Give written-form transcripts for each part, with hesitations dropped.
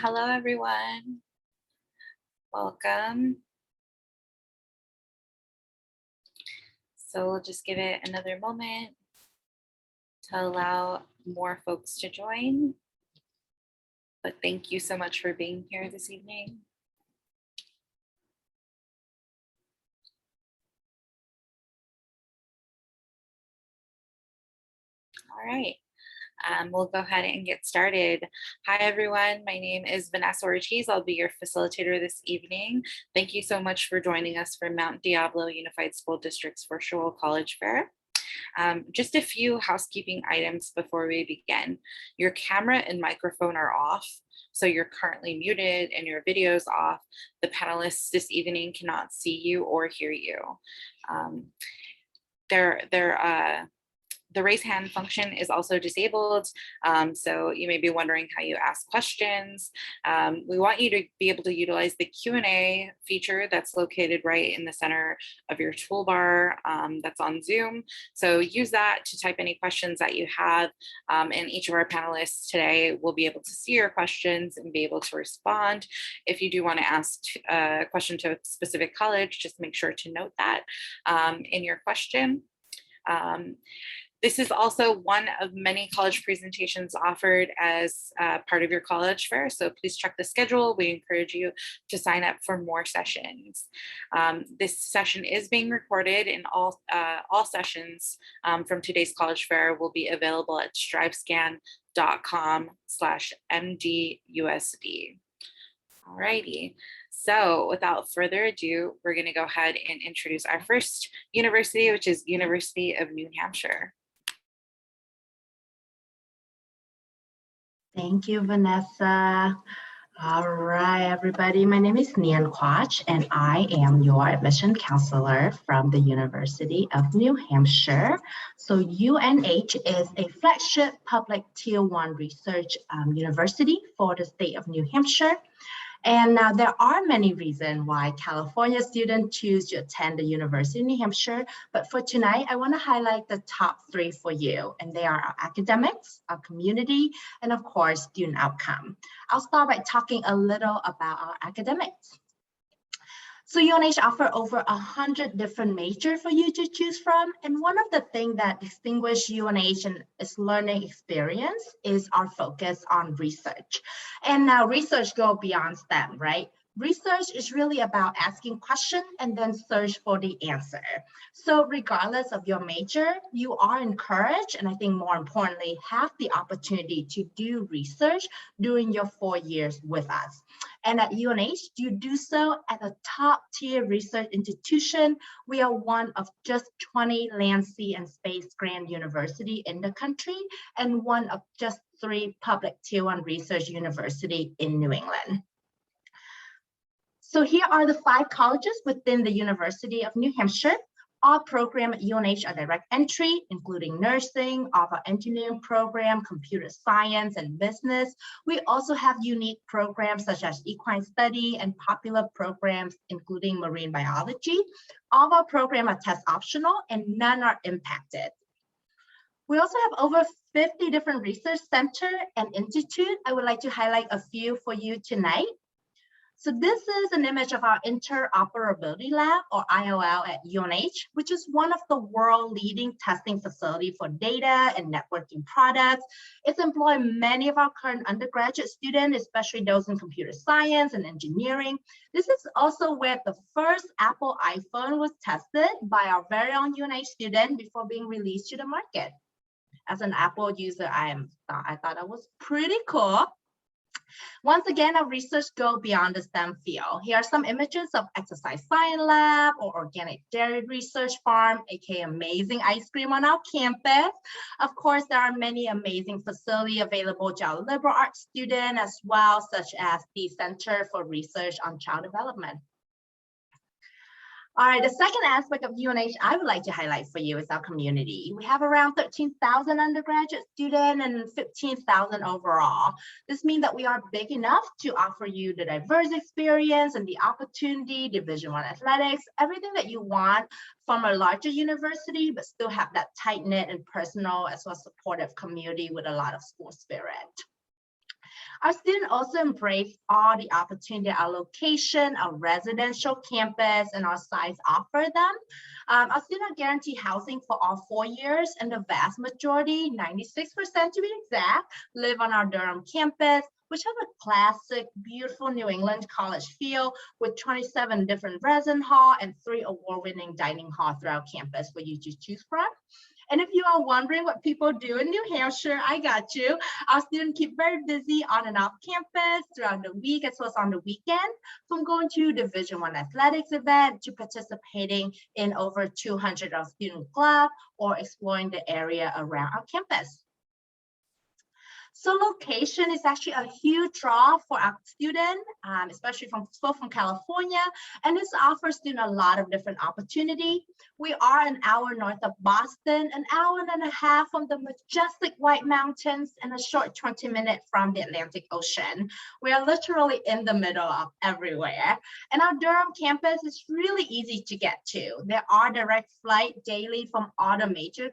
Hello, everyone. Welcome. So we'll just give it another moment to allow more folks to join. But thank you so much for being here this evening. All right. We'll go ahead and get started. Hi, everyone. My name is Vanessa Ortiz. I'll be your facilitator this evening. Thank you so much for joining us for Mount Diablo Unified School District's virtual college fair. Just a few housekeeping items before we begin. Your camera and microphone are off, so you're currently muted and your video is off. The panelists this evening cannot see you or hear you. The raise hand function is also disabled, so you may be wondering how you ask questions. We want you to be able to utilize the Q&A feature that's located right in the center of your toolbar that's on Zoom. So use that to type any questions that you have, and each of our panelists today will be able to see your questions and be able to respond. If you do want to ask a question to a specific college, just make sure to note that in your question. This is also one of many college presentations offered as part of your college fair, so please check the schedule. We encourage you to sign up for more sessions. This session is being recorded, and all sessions from today's college fair will be available at strivescan.com/MDUSD. All righty. So without further ado, we're going to go ahead and introduce our first university, which is University of New Hampshire. Thank you, Vanessa. All right, everybody. My name is Nian Quach, and I am your admission counselor from the University of New Hampshire. So UNH is a flagship public Tier 1 research university for the state of New Hampshire. And now there are many reasons why California students choose to attend the University of New Hampshire, but for tonight, I want to highlight the top 3 for you, and they are our academics, our community, and of course, student outcome. I'll start by talking a little about our academics. So UNH offers over 100 different majors for you to choose from. And one of the things that distinguishes UNH and its learning experience is our focus on research. And now research goes beyond STEM, right? Research is really about asking questions and then search for the answer. So regardless of your major, you are encouraged, and I think more importantly, have the opportunity to do research during your 4 years with us. And at UNH, you do so at a top tier research institution. We are one of just 20 land, sea, and space grant university in the country, and one of just 3 public Tier 1 research university in New England. So here are the 5 colleges within the University of New Hampshire. All programs at UNH are direct entry, including nursing, our engineering program, computer science, and business. We also have unique programs such as equine study and popular programs, including marine biology. All of our programs are test optional and none are impacted. We also have over 50 different research centers and institutes. I would like to highlight a few for you tonight. So this is an image of our Interoperability Lab, or IOL, at UNH, which is one of the world leading testing facility for data and networking products. It's employed many of our current undergraduate students, especially those in computer science and engineering. This is also where the first Apple iPhone was tested by our very own UNH student before being released to the market. As an Apple user, I thought that was pretty cool. Once again, our research goes beyond the STEM field. Here are some images of exercise science lab or organic dairy research farm, aka amazing ice cream on our campus. Of course, there are many amazing facilities available to our liberal arts students as well, such as the Center for Research on Child Development. All right, the second aspect of UNH I would like to highlight for you is our community. We have around 13,000 undergraduate students and 15,000 overall. This means that we are big enough to offer you the diverse experience and the opportunity, Division I athletics, everything that you want from a larger university, but still have that tight-knit and personal as well as supportive community with a lot of school spirit. Our students also embrace all the opportunity our location, our residential campus, and our sites offer them. Our students are guaranteed housing for all 4 years, and the vast majority, 96% to be exact, live on our Durham campus, which has a classic, beautiful New England college feel with 27 different resident hall and 3 award-winning dining hall throughout campus for you to choose from. And if you are wondering what people do in New Hampshire, I got you. Our students keep very busy on and off campus throughout the week as well as on the weekend, from going to Division I athletics event to participating in over 200 of student club or exploring the area around our campus. So location is actually a huge draw for our students, especially from California, and this offers students a lot of different opportunity. We are an hour north of Boston, an hour and a half from the majestic White Mountains, and a short 20-minute from the Atlantic Ocean. We are literally in the middle of everywhere. And our Durham campus is really easy to get to. There are direct flights daily from all the major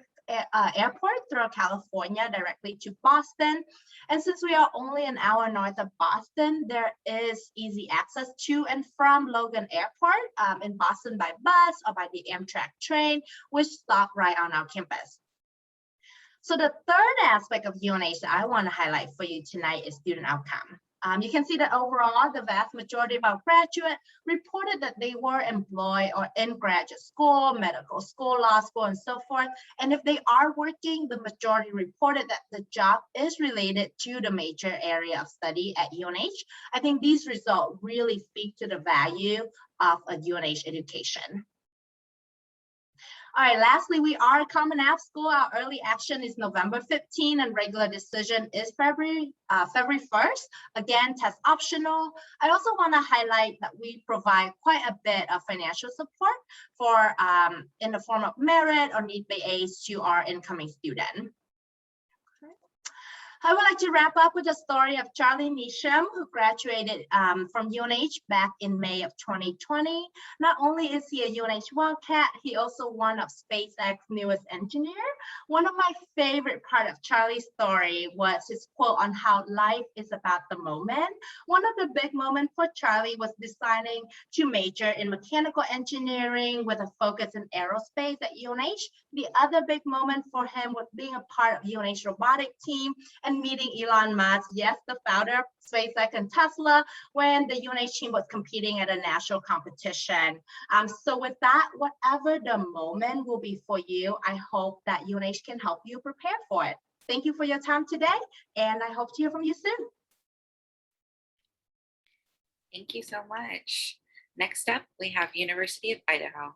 airport throughout California directly to Boston. And since we are only an hour north of Boston, there is easy access to and from Logan Airport in Boston by bus or by the Amtrak train, which stop right on our campus. So the third aspect of UNH that I want to highlight for you tonight is student outcome. You can see that overall, the vast majority of our graduates reported that they were employed or in graduate school, medical school, law school, and so forth. And if they are working, the majority reported that the job is related to the major area of study at UNH. I think these results really speak to the value of a UNH education. All right, lastly, we are a Common App school. Our early action is November 15 and regular decision is February 1st. Again, test optional. I also want to highlight that we provide quite a bit of financial support for in the form of merit or need-based aid to our incoming student. I would like to wrap up with a story of Charlie Neesham, who graduated from UNH back in May of 2020. Not only is he a UNH Wildcat, he also one of SpaceX's newest engineer. One of my favorite part of Charlie's story was his quote on how life is about the moment. One of the big moments for Charlie was deciding to major in mechanical engineering with a focus in aerospace at UNH. The other big moment for him was being a part of UNH robotic team and meeting Elon Musk, yes, the founder of SpaceX and Tesla, when the UNH team was competing at a national competition. So with that, whatever the moment will be for you, I hope that UNH can help you prepare for it. Thank you for your time today, and I hope to hear from you soon. Thank you so much. Next up, we have University of Idaho.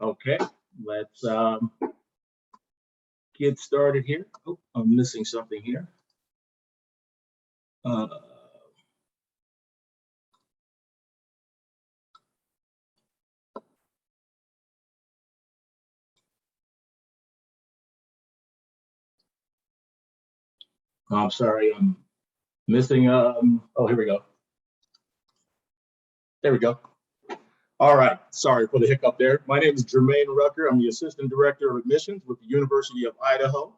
Okay, let's get started here. Oh, I'm missing something here. I'm sorry, I'm missing, oh, here we go. There we go. All right, sorry for the hiccup there. My name is Jermaine Rucker. I'm the Assistant Director of Admissions with the University of Idaho.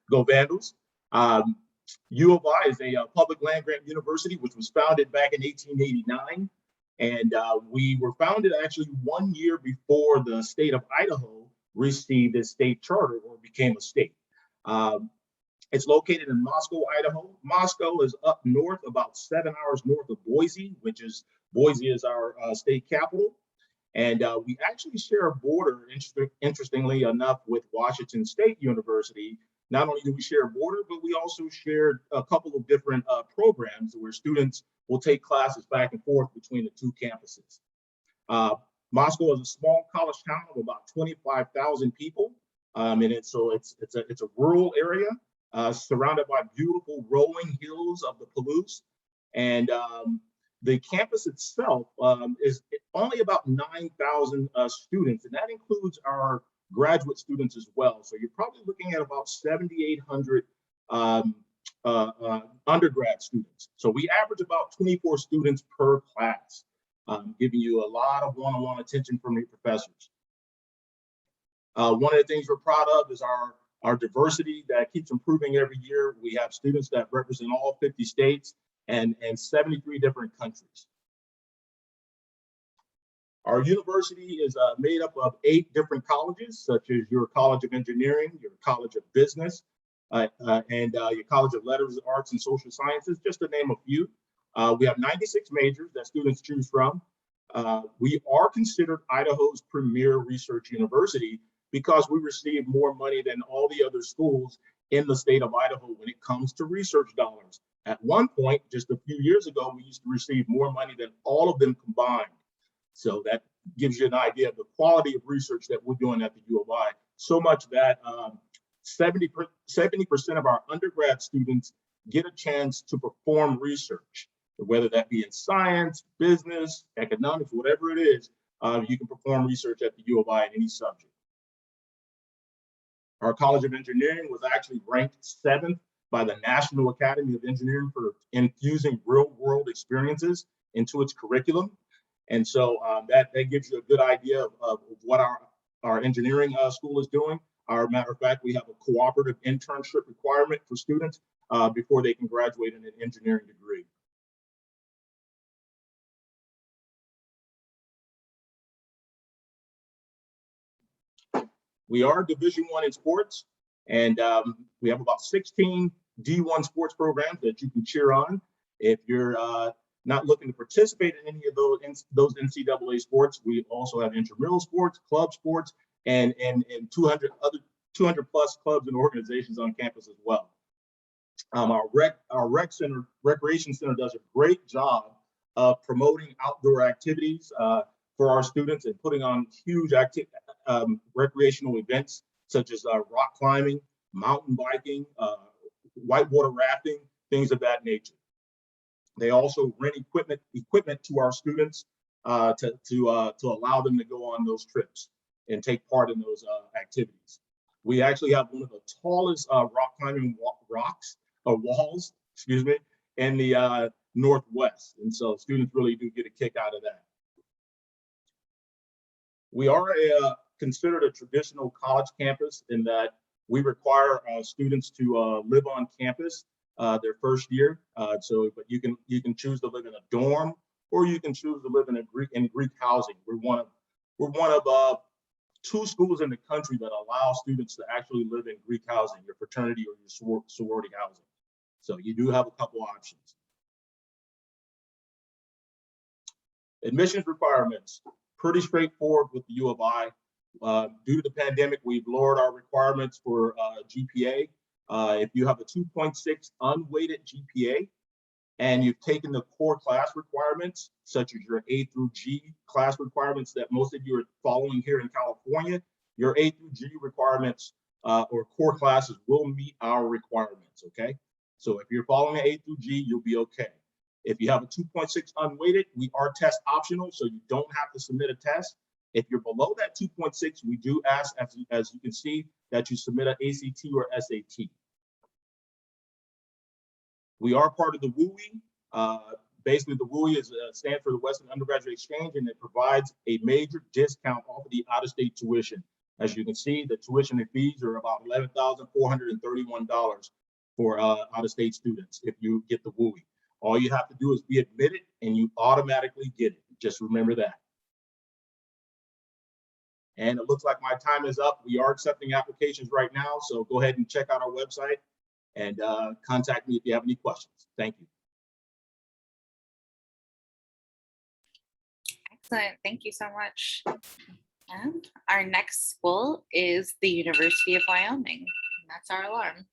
Go Vandals. U of I is a public land-grant university which was founded back in 1889. And we were founded actually 1 year before the state of Idaho received its state charter or became a state. It's located in Moscow, Idaho. Moscow is up north, about 7 hours north of Boise, Boise is our state capital. And we actually share a border, interestingly enough, with Washington State University. Not only do we share a border, but we also share a couple of different programs where students will take classes back and forth between the two campuses. Moscow is a small college town of about 25,000 people. And it's a rural area surrounded by beautiful rolling hills of the Palouse. And the campus itself is only about 9,000 students, and that includes our graduate students as well. So you're probably looking at about 7,800 undergrad students. So we average about 24 students per class, giving you a lot of one-on-one attention from the professors. One of the things we're proud of is our our diversity that keeps improving every year. We have students that represent all 50 states and 73 different countries. Our university is made up of 8 different colleges, such as your College of Engineering, your College of Business, and your College of Letters, Arts, and Social Sciences, just to name a few. We have 96 majors that students choose from. We are considered Idaho's premier research university because we receive more money than all the other schools in the state of Idaho when it comes to research dollars. At one point, just a few years ago, we used to receive more money than all of them combined. So that gives you an idea of the quality of research that we're doing at the U of I. So much that 70% of our undergrad students get a chance to perform research, whether that be in science, business, economics, whatever it is, you can perform research at the U of I in any subject. Our College of Engineering was actually ranked 7th by the National Academy of Engineering for infusing real-world experiences into its curriculum. And so that gives you a good idea of what our engineering school is doing. Matter of fact, we have a cooperative internship requirement for students before they can graduate in an engineering degree. We are Division I in sports, and we have about 16 D1 sports programs that you can cheer on. If you're not looking to participate in any of those NCAA sports, we also have intramural sports, club sports, and 200 plus clubs and organizations on campus as well. Our recreation center does a great job of promoting outdoor activities for our students and putting on huge recreational events such as rock climbing, mountain biking, whitewater rafting, things of that nature. They also rent equipment to our students to allow them to go on those trips and take part in those activities. We actually have one of the tallest rock climbing walls, in the Northwest. And so students really do get a kick out of that. We are considered a traditional college campus in that we require students to live on campus their first year. But you can choose to live in a dorm, or you can choose to live in Greek housing. We're one of 2 schools in the country that allow students to actually live in Greek housing, your fraternity or your sorority housing. So you do have a couple options. Admissions requirements, pretty straightforward with the U of I. Due to the pandemic, we've lowered our requirements for GPA. If you have a 2.6 unweighted GPA and you've taken the core class requirements, such as your A through G class requirements that most of you are following here in California, your A through G requirements or core classes will meet our requirements, okay? So if you're following A through G, you'll be okay. If you have a 2.6 unweighted, we are test optional, so you don't have to submit a test. If you're below that 2.6, we do ask, as you can see, that you submit an ACT or SAT. We are part of the WUI. Basically, the WUI stands for the Western Undergraduate Exchange, and it provides a major discount off of the out-of-state tuition. As you can see, the tuition and fees are about $11,431 for out-of-state students if you get the WUI. All you have to do is be admitted, and you automatically get it. Just remember that. And it looks like my time is up. We are accepting applications right now, so go ahead and check out our website and contact me if you have any questions. Thank you. Excellent. Thank you so much. And our next school is the University of Wyoming. And that's our alarm.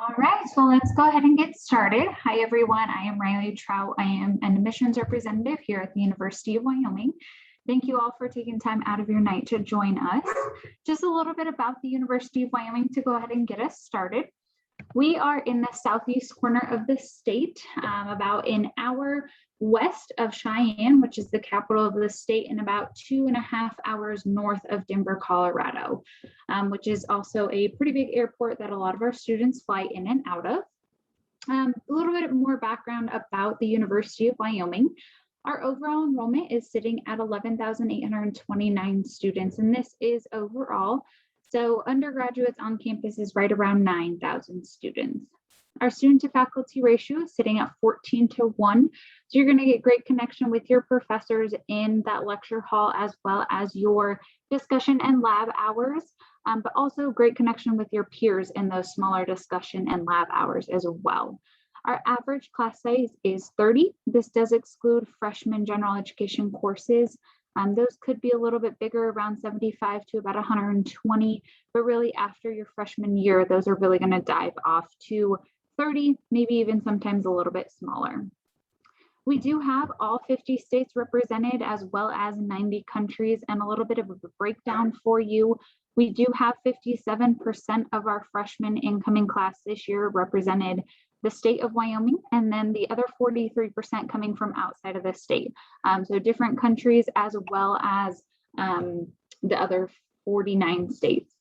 All right, so let's go ahead and get started. Hi, everyone. I am Riley Trout. I am an admissions representative here at the University of Wyoming. Thank you all for taking time out of your night to join us. Just a little bit about the University of Wyoming to go ahead and get us started. We are in the southeast corner of the state, about an hour west of Cheyenne, which is the capital of the state, and about 2.5 hours north of Denver, Colorado, which is also a pretty big airport that a lot of our students fly in and out of. A little bit more background about the University of Wyoming. Our overall enrollment is sitting at 11,829 students, and this is overall. So undergraduates on campus is right around 9,000 students. Our student to faculty ratio is sitting at 14:1. So you're going to get great connection with your professors in that lecture hall, as well as your discussion and lab hours, but also great connection with your peers in those smaller discussion and lab hours as well. Our average class size is 30. This does exclude freshman general education courses. Those could be a little bit bigger, around 75 to about 120, but really after your freshman year, those are really going to dive off to 30, maybe even sometimes a little bit smaller. We do have all 50 states represented, as well as 90 countries, and a little bit of a breakdown for you. We do have 57% of our freshman incoming class this year represented the state of Wyoming, and then the other 43% coming from outside of the state. So different countries, as well as the other 49 states.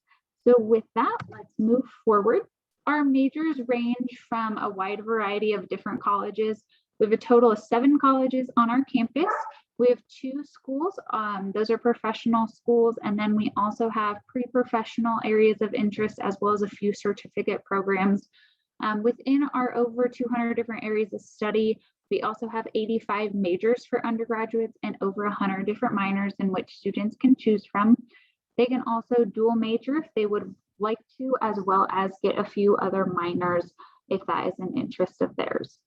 So with that, let's move forward. Our majors range from a wide variety of different colleges. We have a total of 7 colleges on our campus. We have 2 schools, those are professional schools, and then we also have pre-professional areas of interest, as well as a few certificate programs. Within our over 200 different areas of study, we also have 85 majors for undergraduates and over 100 different minors in which students can choose from. They can also dual major if they would like to, as well as get a few other minors if that is an interest of theirs.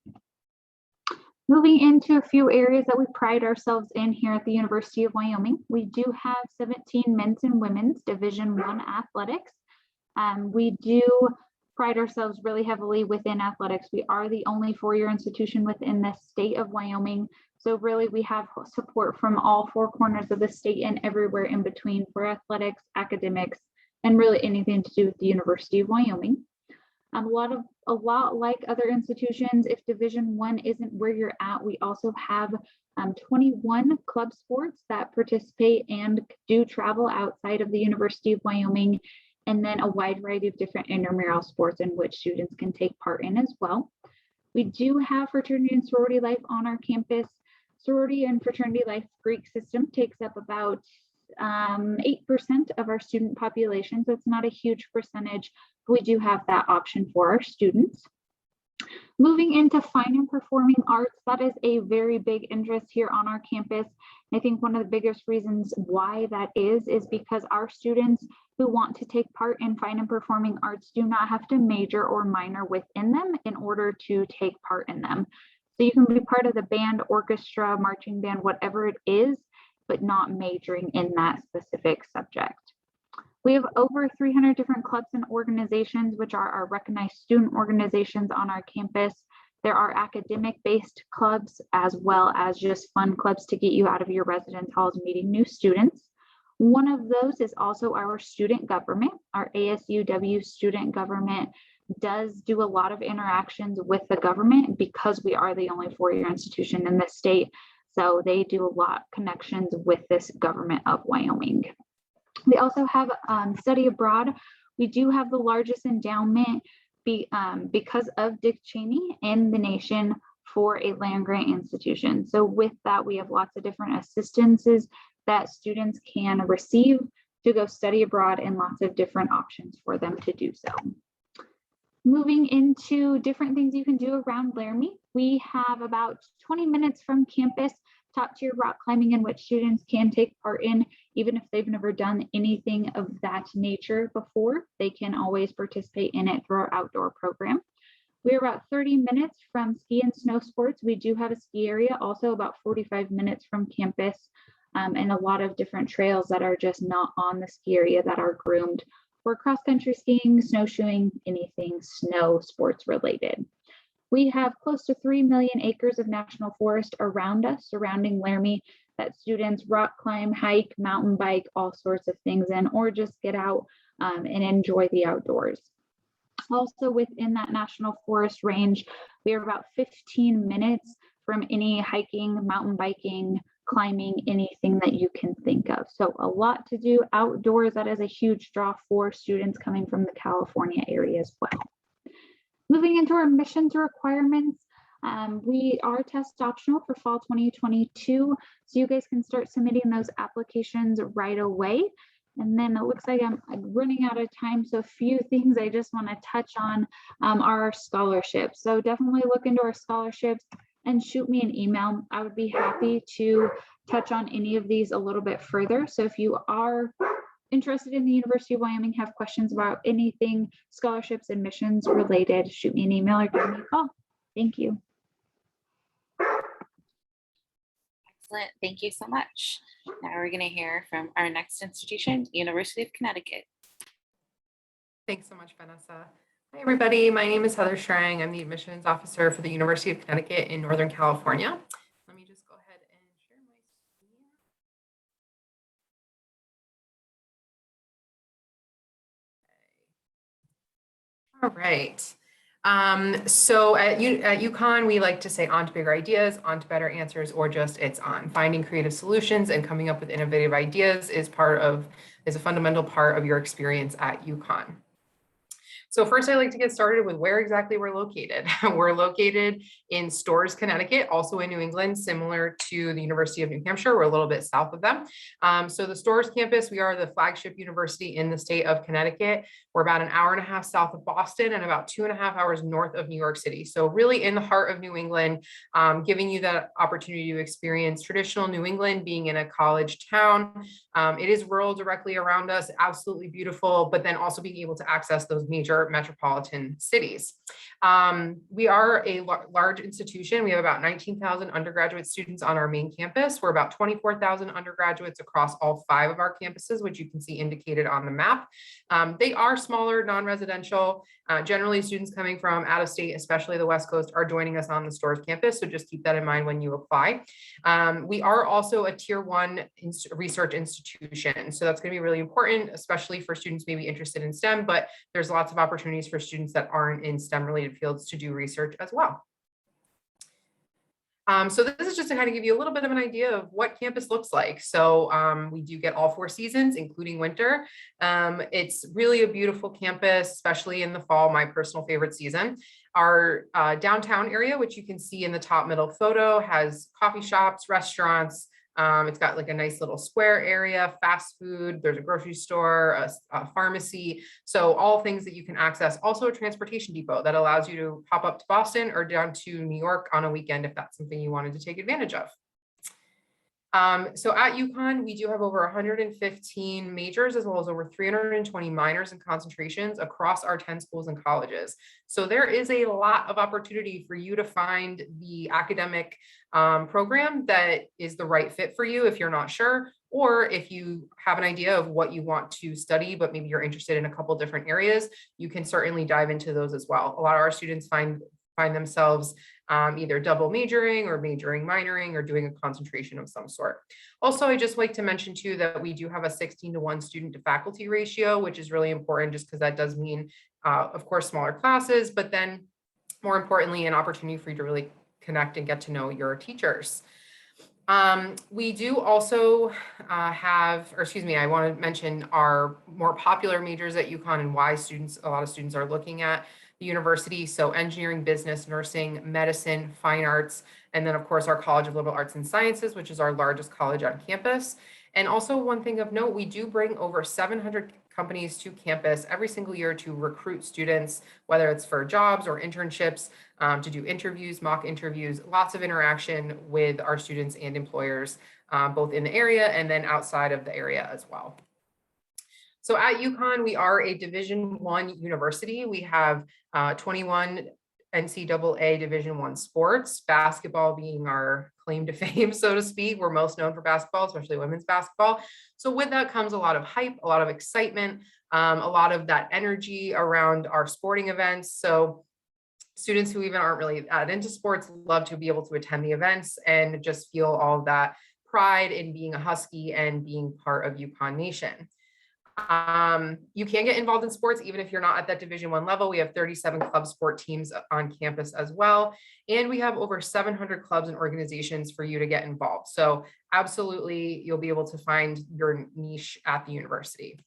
Moving into a few areas that we pride ourselves in here at the University of Wyoming, we do have 17 men's and women's Division I athletics. We do pride ourselves really heavily within athletics. We are the only 4-year institution within the state of Wyoming. So really we have support from all 4 corners of the state and everywhere in between for athletics, academics, and really anything to do with the University of Wyoming. A lot like other institutions, if Division I isn't where you're at, we also have 21 club sports that participate and do travel outside of the University of Wyoming, and then a wide variety of different intramural sports in which students can take part in as well. We do have fraternity and sorority life on our campus. Sorority and fraternity life Greek system takes up about 8% of our student population, so it's not a huge percentage, but we do have that option for our students. Moving into fine and performing arts, that is a very big interest here on our campus. I think one of the biggest reasons why that is because our students who want to take part in fine and performing arts do not have to major or minor within them in order to take part in them. So you can be part of the band, orchestra, marching band, whatever it is, but not majoring in that specific subject. We have over 300 different clubs and organizations, which are our recognized student organizations on our campus. There are academic-based clubs, as well as just fun clubs to get you out of your residence halls meeting new students. One of those is also our student government. Our ASUW student government does do a lot of interactions with the government because we are the only 4-year institution in the state. So they do a lot of connections with this government of Wyoming. We also have study abroad. We do have the largest endowment because of Dick Cheney in the nation for a land grant institution. So with that, we have lots of different assistances that students can receive to go study abroad, and lots of different options for them to do so. Moving into different things you can do around Laramie, we have about 20 minutes from campus, top tier rock climbing in which students can take part in. Even if they've never done anything of that nature before, they can always participate in it through our outdoor program. We're about 30 minutes from ski and snow sports. We do have a ski area, also about 45 minutes from campus, and a lot of different trails that are just not on the ski area that are groomed for cross-country skiing, snowshoeing, anything snow sports related. We have close to 3 million acres of national forest around us, surrounding Laramie, that students rock climb, hike, mountain bike, all sorts of things in, or just get out and enjoy the outdoors. Also within that national forest range, we are about 15 minutes from any hiking, mountain biking, climbing, anything that you can think of. So a lot to do outdoors. That is a huge draw for students coming from the California area as well. Moving into our admissions requirements, we are test optional for fall 2022, so you guys can start submitting those applications right away. And then it looks like I'm running out of time, so a few things I just want to touch on are our scholarships. So definitely look into our scholarships and shoot me an email. I would be happy to touch on any of these a little bit further. So if you are interested in the University of Wyoming, have questions about anything scholarships, admissions related, shoot me an email or give me a call. Thank you. Excellent. Thank you so much. Now we're going to hear from our next institution, University of Connecticut. Thanks so much, Vanessa. Hi, everybody. My name is Heather Schrang. I'm the admissions officer for the University of Connecticut in Northern California. Let me just go ahead and share my screen. Okay. All right. So at UConn, we like to say on to bigger ideas, on to better answers, or just it's on. Finding creative solutions and coming up with innovative ideas is a fundamental part of your experience at UConn. So first, I'd like to get started with where exactly we're located. We're located in Storrs, Connecticut, also in New England, similar to the University of New Hampshire. We're a little bit south of them. So the Storrs campus, we are the flagship university in the state of Connecticut. We're about an hour and a half south of Boston and about 2.5 hours north of New York City. So really in the heart of New England, giving you that opportunity to experience traditional New England, being in a college town. It is rural directly around us, absolutely beautiful, but then also being able to access those major metropolitan cities. We are a large institution. We have about 19,000 undergraduate students on our main campus. We're about 24,000 undergraduates across all 5 of our campuses, which you can see indicated on the map. They are smaller, non-residential. Generally, students coming from out of state, especially the West Coast, are joining us on the Storrs campus. So just keep that in mind when you apply. We are also a tier 1 research institution. So that's going to be really important, especially for students maybe interested in STEM, but there's lots of opportunities for students that aren't in STEM related fields to do research as well. So this is just to kind of give you a little bit of an idea of what campus looks like. So we do get all 4 seasons, including winter. It's really a beautiful campus, especially in the fall, my personal favorite season. Our downtown area, which you can see in the top middle photo, has coffee shops, restaurants. It's got like a nice little square area, fast food, there's a grocery store, a pharmacy. So all things that you can access. Also a transportation depot that allows you to pop up to Boston or down to New York on a weekend if that's something you wanted to take advantage of. So at UConn, we do have over 115 majors as well as over 320 minors and concentrations across our 10 schools and colleges. So there is a lot of opportunity for you to find the academic program that is the right fit for you if you're not sure, or if you have an idea of what you want to study, but maybe you're interested in a couple different areas, you can certainly dive into those as well. A lot of our students find themselves either double majoring or majoring, minoring, or doing a concentration of some sort. Also, I just like to mention too that we do have a 16:1 student to faculty ratio, which is really important just because that does mean, of course, smaller classes, but then more importantly, an opportunity for you to really connect and get to know your teachers. We do also I want to mention our more popular majors at UConn and why a lot of students are looking at the university. So engineering, business, nursing, medicine, fine arts, and then of course our College of Liberal Arts and Sciences, which is our largest college on campus. And also one thing of note, we do bring over 700 companies to campus every single year to recruit students, whether it's for jobs or internships, to do interviews, mock interviews, lots of interaction with our students and employers, both in the area and then outside of the area as well. So at UConn, we are a Division I university. We have 21 NCAA Division I sports, basketball being our claim to fame, so to speak. We're most known for basketball, especially women's basketball. So with that comes a lot of hype, a lot of excitement, a lot of that energy around our sporting events. So students who even aren't really that into sports love to be able to attend the events and just feel all of that pride in being a Husky and being part of UConn Nation. You can get involved in sports even if you're not at that Division I level. We have 37 club sport teams on campus as well. And we have over 700 clubs and organizations for you to get involved. So absolutely, you'll be able to find your niche at the university.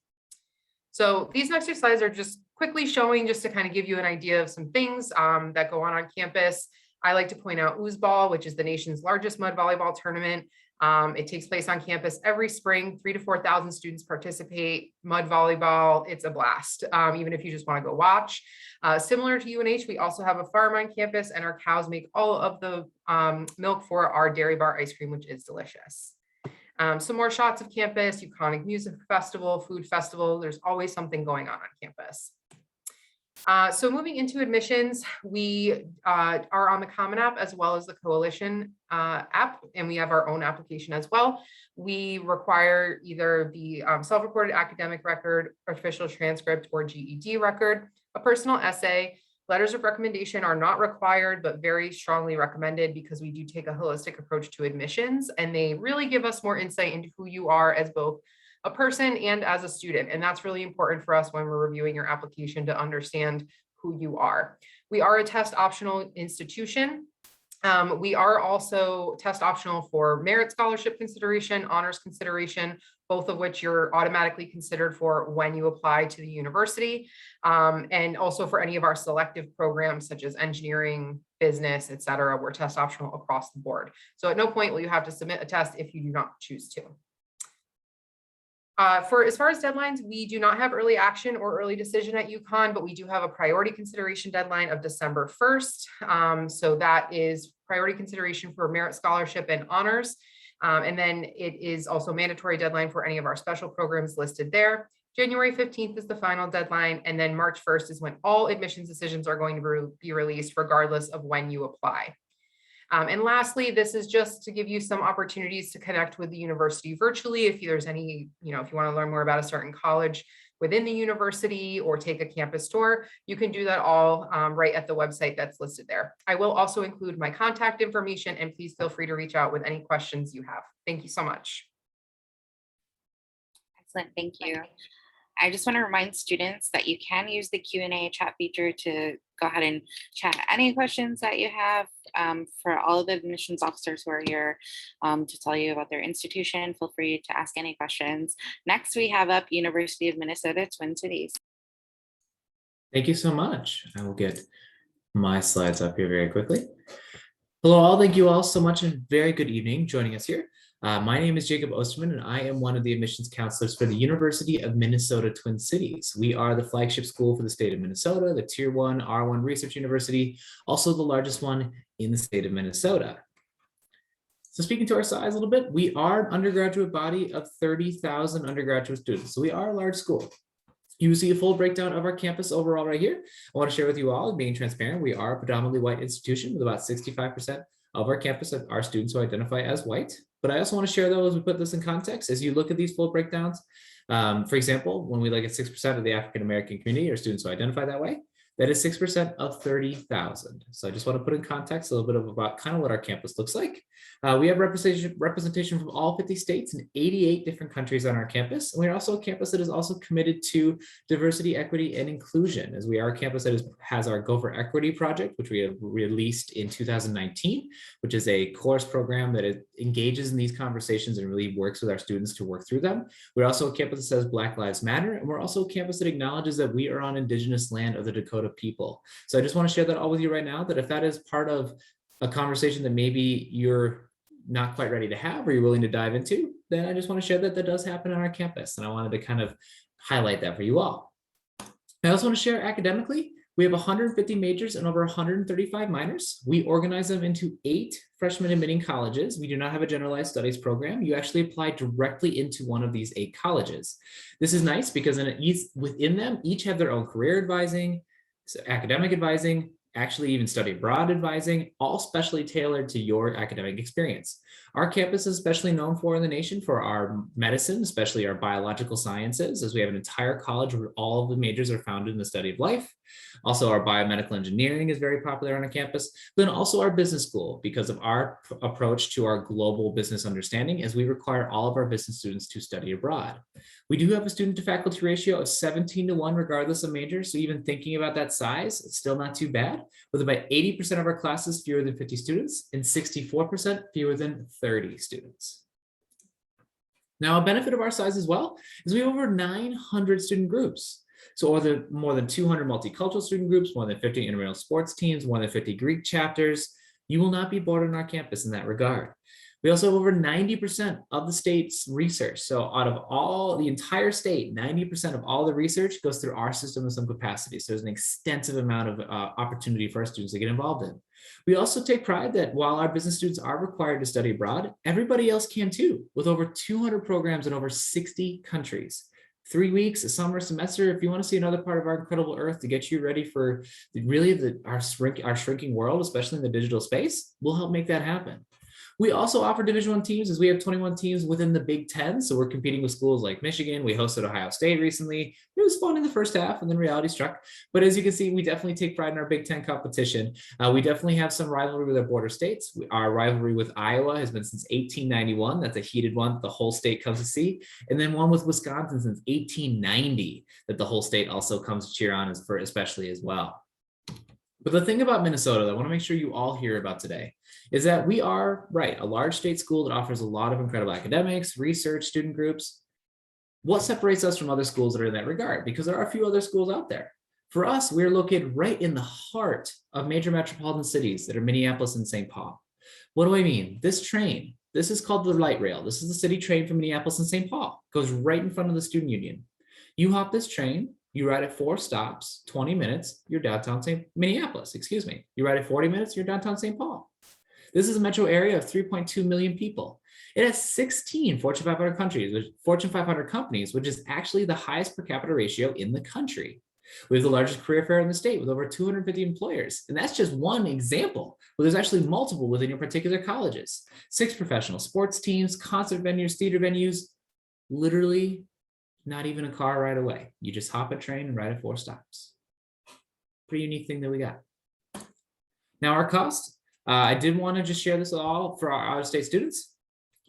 So these next 2 slides are just quickly showing just to kind of give you an idea of some things that go on campus. I like to point out Oozball, which is the nation's largest mud volleyball tournament. It takes place on campus every spring. 3,000 to 4,000 students participate. Mud volleyball, it's a blast, even if you just want to go watch. Similar to UNH, we also have a farm on campus, and our cows make all of the milk for our dairy bar ice cream, which is delicious. Some more shots of campus, iconic music festival, food festival. There's always something going on campus. So moving into admissions, we are on the Common App as well as the Coalition app, and we have our own application as well. We require either the self-reported academic record, official transcript, or GED record, a personal essay. Letters of recommendation are not required, but very strongly recommended because we do take a holistic approach to admissions, and they really give us more insight into who you are as both a person and as a student. And that's really important for us when we're reviewing your application to understand who you are. We are a test optional institution. We are also test optional for merit scholarship consideration, honors consideration, both of which you're automatically considered for when you apply to the university, and also for any of our selective programs such as engineering, business, et cetera. We're test optional across the board. So at no point will you have to submit a test if you do not choose to. For as far as deadlines, we do not have early action or early decision at UConn, but we do have a priority consideration deadline of December 1st. So that is priority consideration for merit scholarship and honors. And then it is also mandatory deadline for any of our special programs listed there. January 15th is the final deadline. And then March 1st is when all admissions decisions are going to be released regardless of when you apply. And lastly, this is just to give you some opportunities to connect with the university virtually. If there's any, if you want to learn more about a certain college within the university or take a campus tour, you can do that all right at the website that's listed there. I will also include my contact information, and please feel free to reach out with any questions you have. Thank you so much. Excellent, thank you. I just want to remind students that you can use the Q&A chat feature to go ahead and chat any questions that you have. For all of the admissions officers who are here to tell you about their institution, feel free to ask any questions. Next, we have up University of Minnesota, Twin Cities. Thank you so much. I will get my slides up here very quickly. Hello all, thank you all so much and very good evening joining us here. My name is Jacob Osterman, and I am one of the admissions counselors for the University of Minnesota Twin Cities. We are the flagship school for the state of Minnesota, the Tier 1 R1 Research University, also the largest one in the state of Minnesota. So speaking to our size a little bit, we are an undergraduate body of 30,000 undergraduate students. So we are a large school. You see a full breakdown of our campus overall right here. I want to share with you all, being transparent, we are a predominantly white institution with about 65% of our campus of our students who identify as white. But I also want to share though, as we put this in context, as you look at these full breakdowns, for example, when we look at 6% of the African-American community or students who identify that way, that is 6% of 30,000. So I just want to put in context a little bit about kind of what our campus looks like. We have representation from all 50 states and 88 different countries on our campus. And we're also a campus that is also committed to diversity, equity, and inclusion, as we are a campus that has our Go for Equity project, which we have released in 2019, which is a course program that engages in these conversations and really works with our students to work through them. We're also a campus that says Black Lives Matter, and we're also a campus that acknowledges that we are on indigenous land of the Dakota people. So I just want to share that all with you right now, that if that is part of a conversation that maybe you're not quite ready to have or you're willing to dive into, then I just want to share that that does happen on our campus. And I wanted to kind of highlight that for you all. I also want to share academically, we have 150 majors and over 135 minors. We organize them into 8 freshman admitting colleges. We do not have a generalized studies program. You actually apply directly into one of these 8 colleges. This is nice because within them, each have their own career advising, academic advising, actually even study abroad advising, all specially tailored to your academic experience. Our campus is especially known for in the nation for our medicine, especially our biological sciences, as we have an entire college where all of the majors are founded in the study of life. Also, our biomedical engineering is very popular on our campus, but then also our business school, because of our approach to our global business understanding, as we require all of our business students to study abroad. We do have a student to faculty ratio of 17:1 regardless of major. So even thinking about that size, it's still not too bad, with about 80% of our classes fewer than 50 students and 64% fewer than 30 students. Now, a benefit of our size as well is we have over 900 student groups. So more than 200 multicultural student groups, more than 50 intramural sports teams, more than 50 Greek chapters. You will not be bored on our campus in that regard. We also have over 90% of the state's research. So out of all the entire state, 90% of all the research goes through our system in some capacity. So there's an extensive amount of opportunity for our students to get involved in. We also take pride that while our business students are required to study abroad, everybody else can too, with over 200 programs in over 60 countries. 3 weeks, a summer semester, if you want to see another part of our incredible earth to get you ready for our shrinking world, especially in the digital space, we'll help make that happen. We also offer Division I teams, as we have 21 teams within the Big Ten. So we're competing with schools like Michigan. We hosted Ohio State recently. It was fun in the first half, and then reality struck. But as you can see, we definitely take pride in our Big Ten competition. We definitely have some rivalry with our border states. Our rivalry with Iowa has been since 1891. That's a heated one that the whole state comes to see. And then one with Wisconsin since 1890 that the whole state also comes to cheer on, especially as well. But the thing about Minnesota that I want to make sure you all hear about today is that we are, a large state school that offers a lot of incredible academics, research, student groups. What separates us from other schools that are in that regard? Because there are a few other schools out there. For us, we're located right in the heart of major metropolitan cities that are Minneapolis and St. Paul. What do I mean? This train, this is called the light rail. This is the city train from Minneapolis and St. Paul. It goes right in front of the student union. You hop this train, you ride it 4 stops, 20 minutes, you're downtown Minneapolis, excuse me. You ride it 40 minutes, you're downtown St. Paul. This is a metro area of 3.2 million people. It has 16 Fortune 500 companies, which is actually the highest per capita ratio in the country. We have the largest career fair in the state with over 250 employers. And that's just one example, but there's actually multiple within your particular colleges. 6 professional sports teams, concert venues, theater venues, literally not even a car ride away. You just hop a train and ride it 4 stops. Pretty unique thing that we got. Now our cost, I did want to just share this all for our out-of-state students.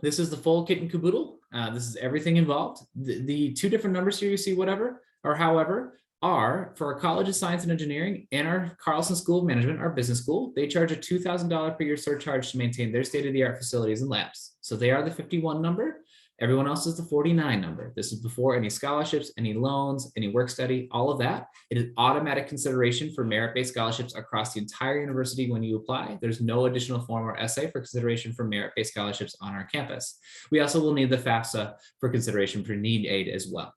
This is the full kit and caboodle. This is everything involved. The 2 different numbers here you see, however, are for our College of Science and Engineering and our Carlson School of Management, our business school. They charge a $2,000 per year surcharge to maintain their state-of-the-art facilities and labs. So they are the 51 number. Everyone else is the 49 number. This is before any scholarships, any loans, any work study, all of that. It is automatic consideration for merit-based scholarships across the entire university when you apply. There's no additional form or essay for consideration for merit-based scholarships on our campus. We also will need the FAFSA for consideration for need aid as well.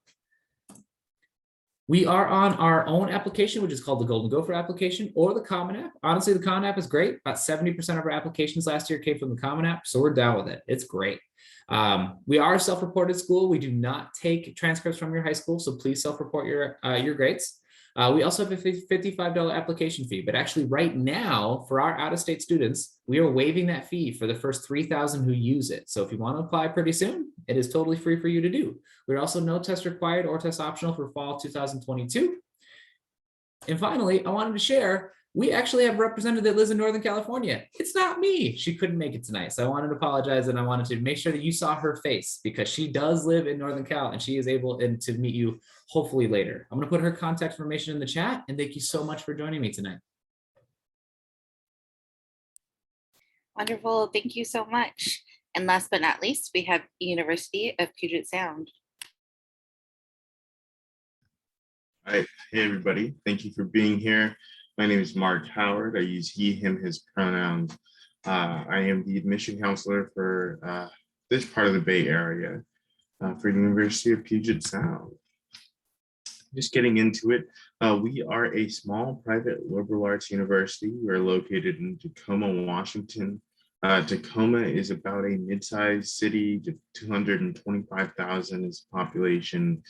We are on our own application, which is called the Golden Gopher application or the Common App. Honestly, the Common App is great. About 70% of our applications last year came from the Common App, so we're down with it. It's great. We are a self-reported school. We do not take transcripts from your high school, so please self-report your grades. We also have a $55 application fee, but actually right now for our out-of-state students, we are waiving that fee for the first 3,000 who use it. So if you want to apply pretty soon, it is totally free for you to do. We're also no test required or test optional for fall 2022. And finally, I wanted to share, we actually have a representative that lives in Northern California. It's not me. She couldn't make it tonight. So I wanted to apologize, and I wanted to make sure that you saw her face because she does live in Northern Cal and she is able to meet you hopefully later. I'm going to put her contact information in the chat, and thank you so much for joining me tonight. Wonderful. Thank you so much. And last but not least, we have University of Puget Sound. Hi, hey everybody. Thank you for being here. My name is Mark Howard. I use he, him, his pronouns. I am the admission counselor for this part of the Bay Area for University of Puget Sound. Just getting into it, we are a small private liberal arts university. We're located in Tacoma, Washington. Tacoma is about a mid-sized city, 225,000 is population.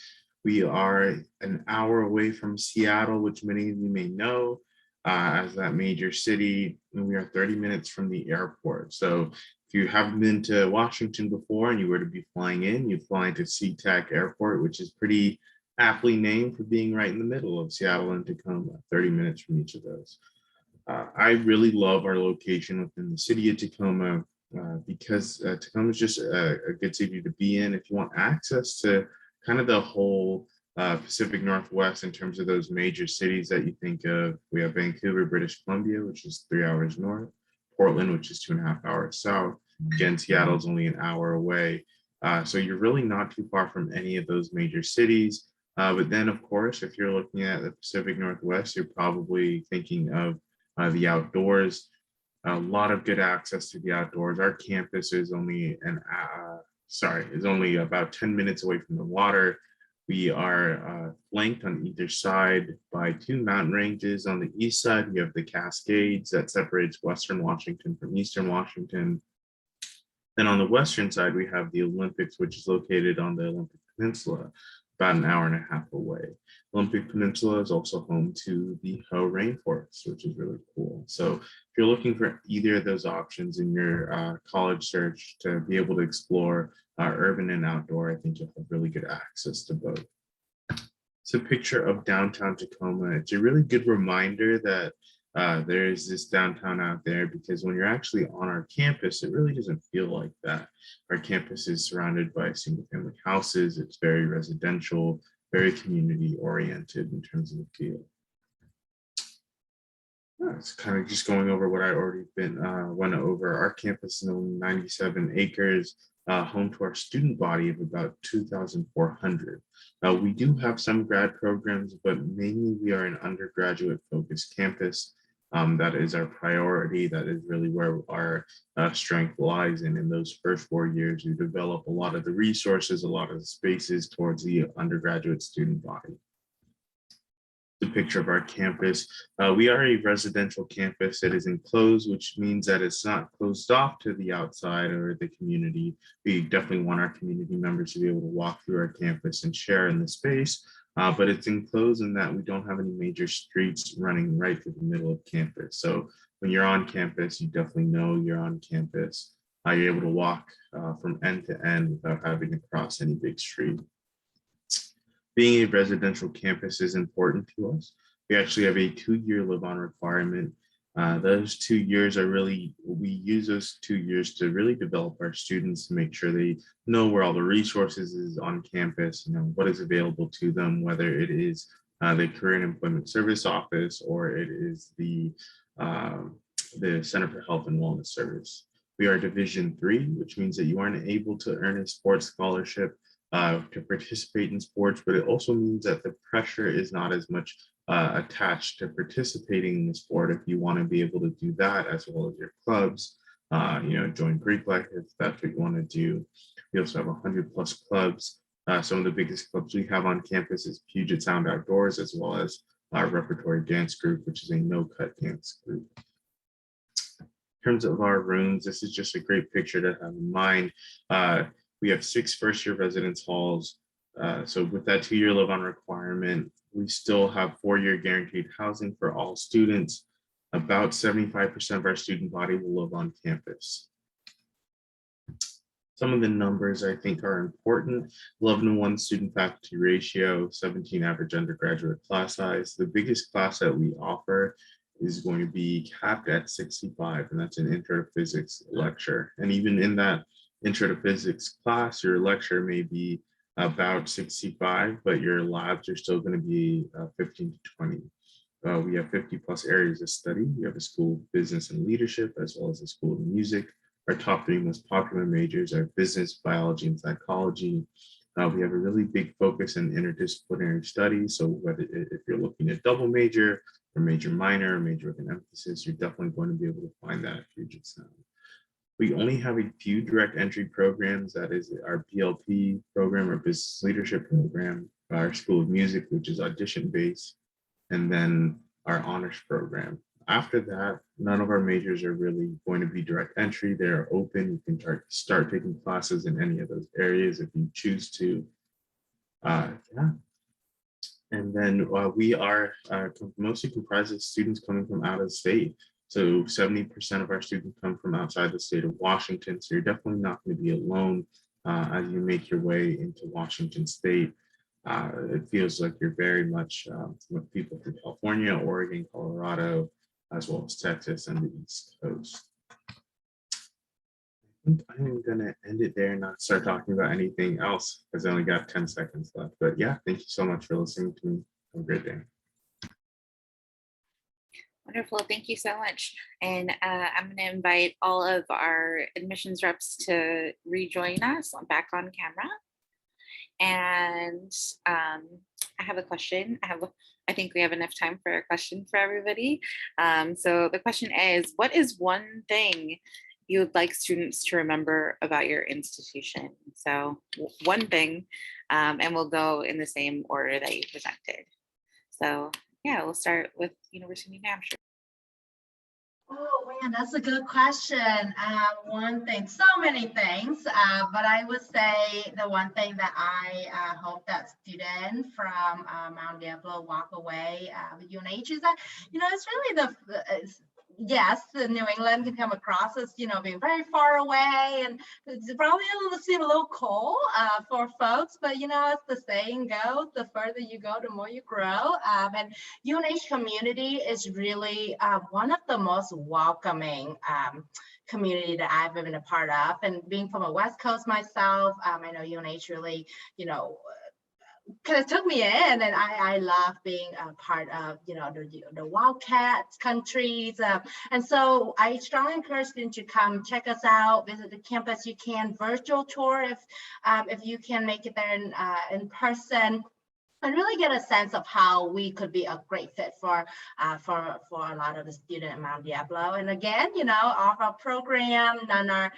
We are an hour away from Seattle, which many of you may know as that major city, and we are 30 minutes from the airport. So if you haven't been to Washington before and you were to be flying in, you fly into SeaTac Airport, which is pretty aptly named for being right in the middle of Seattle and Tacoma, 30 minutes from each of those. I really love our location within the city of Tacoma because Tacoma is just a good city to be in if you want access to kind of the whole Pacific Northwest in terms of those major cities that you think of. We have Vancouver, British Columbia, which is 3 hours north, Portland, which is 2.5 hours south. Again, Seattle is only an hour away. So you're really not too far from any of those major cities. But then, of course, if you're looking at the Pacific Northwest, you're probably thinking of the outdoors. A lot of good access to the outdoors. Our campus is only is only about 10 minutes away from the water. We are flanked on either side by 2 mountain ranges. On the east side, we have the Cascades that separates Western Washington from Eastern Washington. Then on the western side, we have the Olympics, which is located on the Olympic Peninsula, about an hour and a half away. Olympic Peninsula is also home to the Hoh Rainforest, which is really cool. So if you're looking for either of those options in your college search to be able to explore urban and outdoor, I think you'll have really good access to both. It's a picture of downtown Tacoma. It's a really good reminder that there is this downtown out there, because when you're actually on our campus, it really doesn't feel like that. Our campus is surrounded by single family houses. It's very residential, very community oriented in terms of the feel. It's kind of just going over what I already went over. Our campus is only 97 acres, home to our student body of about 2,400. We do have some grad programs, but mainly we are an undergraduate focused campus. That is our priority. That is really where our strength lies. And in those first 4 years, we develop a lot of the resources, a lot of the spaces towards the undergraduate student body. The picture of our campus. We are a residential campus. It is enclosed, which means that it's not closed off to the outside or the community. We definitely want our community members to be able to walk through our campus and share in the space, but it's enclosed in that we don't have any major streets running right through the middle of campus. So when you're on campus, you definitely know you're on campus. You're able to walk from end to end without having to cross any big street. Being a residential campus is important to us. We actually have a 2-year live-on requirement. Those 2 years are really, we use those 2 years to really develop our students to make sure they know where all the resources is on campus, you know, what is available to them, whether it is the Career and Employment Service Office or it is the Center for Health and Wellness Service. We are Division III, which means that you aren't able to earn a sports scholarship to participate in sports, but it also means that the pressure is not as much attached to participating in the sport if you want to be able to do that, as well as your clubs, you know, join Greek life if that's what you want to do. We also have 100+ clubs. Some of the biggest clubs we have on campus is Puget Sound Outdoors, as well as our Repertory Dance Group, which is a no-cut dance group. In terms of our rooms, this is just a great picture to have in mind. We have 6 first-year residence halls. So with that 2-year live-on requirement, we still have 4-year guaranteed housing for all students. About 75% of our student body will live on campus. Some of the numbers I think are important: 11:1 student faculty ratio, 17 average undergraduate class size. The biggest class that we offer is going to be capped at 65, and that's an intro to physics lecture. And even in that intro to physics class, your lecture may be about 65, but your labs are still going to be 15 to 20. We have 50+ areas of study. We have a School of Business and Leadership, as well as a School of Music. Our top 3 most popular majors are business, biology, and psychology. We have a really big focus in interdisciplinary studies. So whether if you're looking at double major or major minor, or major with an emphasis, you're definitely going to be able to find that at Puget Sound. We only have a few direct entry programs. That is our BLP program, or Business Leadership program, our School of Music, which is audition based, and then our honors program. After that, none of our majors are really going to be direct entry. They're open. You can start taking classes in any of those areas if you choose to. Yeah. And then we are mostly comprised of students coming from out of state. So 70% of our students come from outside the state of Washington. So you're definitely not going to be alone as you make your way into Washington State. It feels like you're very much with people from California, Oregon, Colorado, as well as Texas and the East Coast. I think I'm going to end it there and not start talking about anything else, because I only got 10 seconds left. But yeah, thank you so much for listening to me. Have a great day. Wonderful, thank you so much. And I'm going to invite all of our admissions reps to rejoin us back on camera. And I have a question. I think we have enough time for a question for everybody. So the question is, what is one thing you would like students to remember about your institution? So one thing, and we'll go in the same order that you presented. So yeah, we'll start with University of New Hampshire. Oh man, that's a good question. One thing, so many things, but I would say the one thing that I hope that students from Mount Diablo walk away with UNH is that, it's really yes, the New England can come across as, being very far away, and it's probably seem a little cold for folks, but as the saying goes, the further you go, the more you grow. And UNH community is really one of the most welcoming community that I've been a part of. And being from a West Coast myself, I know UNH really, kind of took me in, and I love being a part of the Wildcats countries, and so I strongly encourage students to come check us out, visit the campus. You can virtual tour if you can make it there in person, and really get a sense of how we could be a great fit for a lot of the students at Mount Diablo. And again, all of our program, none are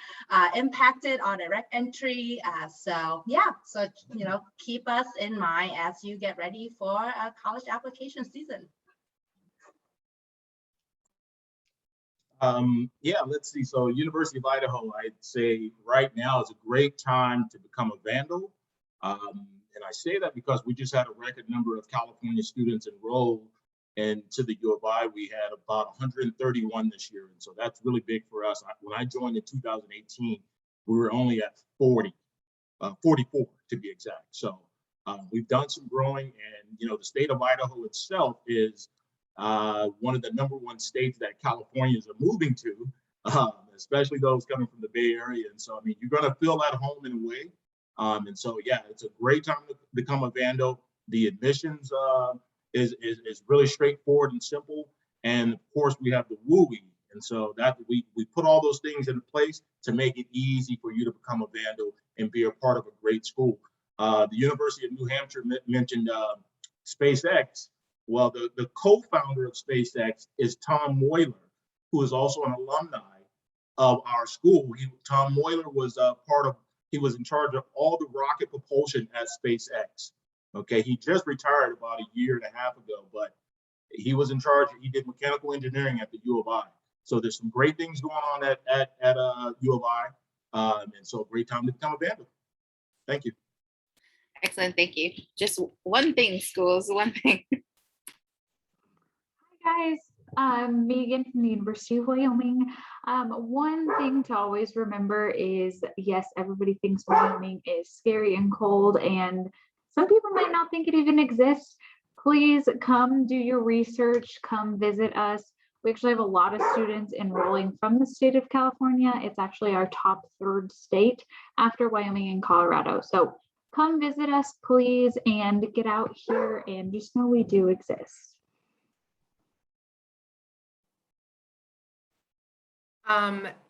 impacted on direct entry. So keep us in mind as you get ready for a college application season. Yeah, let's see. So University of Idaho, I'd say right now is a great time to become a Vandal. And I say that because we just had a record number of California students enrolled into the U of I. We had about 131 this year. And so that's really big for us. When I joined in 2018, we were only at 44 to be exact. So we've done some growing, and the state of Idaho itself is one of the #1 states that Californians are moving to, especially those coming from the Bay Area. And so, you're going to feel at home in a way. And so, yeah, it's a great time to become a Vandal. The admissions is really straightforward and simple. And of course, we have the WUI. And so that we put all those things in place to make it easy for you to become a Vandal and be a part of a great school. The University of New Hampshire mentioned SpaceX. Well, the co-founder of SpaceX is Tom Moyler, who is also an alumni of our school. Tom Moyler was he was in charge of all the rocket propulsion at SpaceX. Okay, he just retired about a year and a half ago, but he was in charge. He did mechanical engineering at the U of I. So there's some great things going on at U of I, and so great time to become a Vandal. Thank you. Excellent, thank you. Just one thing, schools, one thing. Hi guys, I'm Megan from the University of Wyoming. One thing to always remember is, yes, everybody thinks Wyoming is scary and cold, and some people might not think it even exists. Please come do your research, come visit us. We actually have a lot of students enrolling from the state of California. It's actually our top 3rd state after Wyoming and Colorado. So come visit us, please, and get out here and just know we do exist.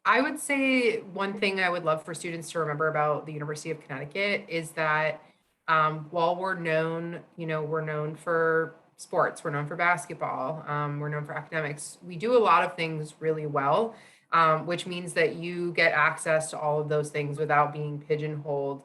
I would say one thing I would love for students to remember about the University of Connecticut is that while we're known, we're known for sports, we're known for basketball, we're known for academics, we do a lot of things really well, which means that you get access to all of those things without being pigeonholed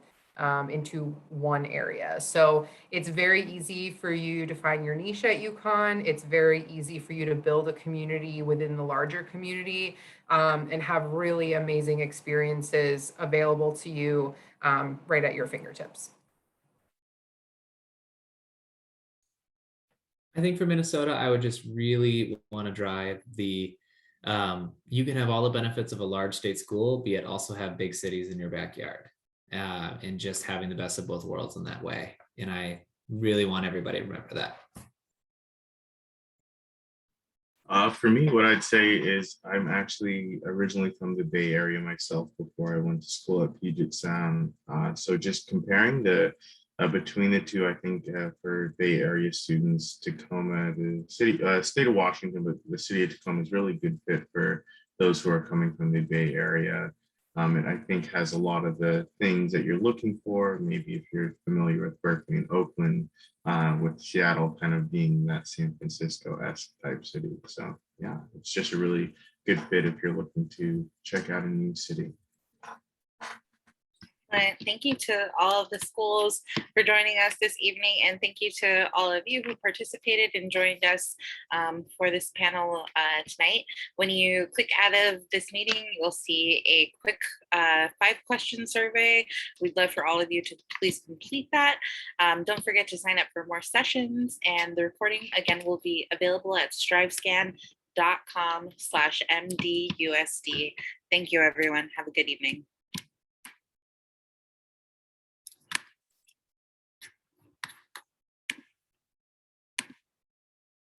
into one area. So it's very easy for you to find your niche at UConn. It's very easy for you to build a community within the larger community, and have really amazing experiences available to you right at your fingertips. I think for Minnesota, I would just really want to drive you can have all the benefits of a large state school, be it also have big cities in your backyard, and just having the best of both worlds in that way. And I really want everybody to remember that. For me, what I'd say is I'm actually originally from the Bay Area myself before I went to school at Puget Sound. So just comparing between the two, I think for Bay Area students, Tacoma, the state of Washington, but the city of Tacoma is really a good fit for those who are coming from the Bay Area. It, I think, has a lot of the things that you're looking for. Maybe if you're familiar with Berkeley and Oakland, with Seattle kind of being that San Francisco-esque type city. So yeah, it's just a really good fit if you're looking to check out a new city. Thank you to all of the schools for joining us this evening, and thank you to all of you who participated and joined us for this panel tonight. When you click out of this meeting, you'll see a quick 5-question survey. We'd love for all of you to please complete that. Don't forget to sign up for more sessions, and the recording again will be available at strivescan.com/MDUSD. Thank you, everyone. Have a good evening.